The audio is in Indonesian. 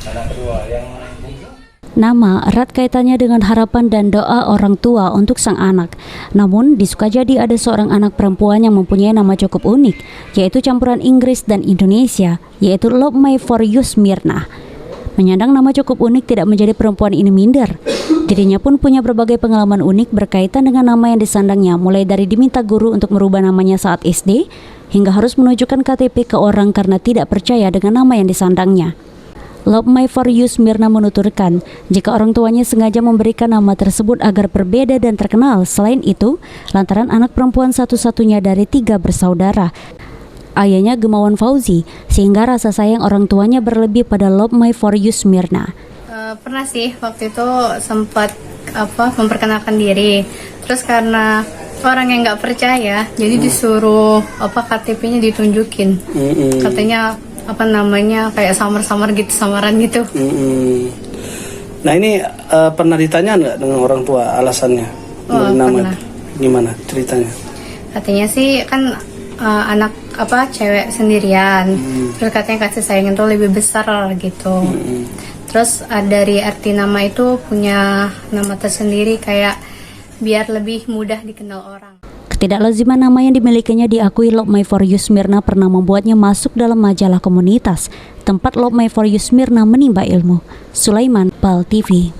Anak kedua yang Nama erat kaitannya dengan harapan dan doa orang tua untuk sang anak. Namun, di Sukajadi ada seorang anak perempuan yang mempunyai nama cukup unik, yaitu campuran Inggris dan Indonesia, yaitu Love My For You Smyrna. Menyandang nama cukup unik tidak menjadi perempuan ini minder. Dirinya pun punya berbagai pengalaman unik berkaitan dengan nama yang disandangnya, mulai dari diminta guru untuk merubah namanya saat SD, hingga harus menunjukkan KTP ke orang karena tidak percaya dengan nama yang disandangnya. Love My For You Smyrna menuturkan, jika orang tuanya sengaja memberikan nama tersebut agar berbeda dan terkenal. Selain itu, lantaran anak perempuan satu-satunya dari 3 bersaudara. Ayahnya Gemawan Fauzi, sehingga rasa sayang orang tuanya berlebih pada Love My For You Smyrna. Pernah sih, waktu itu sempat memperkenalkan diri. Terus karena orang yang nggak percaya, jadi disuruh KTP-nya ditunjukin. Katanya kayak samar-samar gitu, samaran gitu. Nah ini pernah ditanya nggak dengan orang tua alasannya? Nama Pernah. Gimana ceritanya? Katanya sih kan anak cewek sendirian. Terus katanya kasih sayang itu lebih besar gitu. Terus dari arti nama itu punya nama tersendiri, kayak biar lebih mudah dikenal orang. Ketidaklaziman nama yang dimilikinya diakui Love My For You Smyrna pernah membuatnya masuk dalam majalah komunitas, tempat Love My For You Smyrna menimba ilmu. Sulaiman, PAL TV.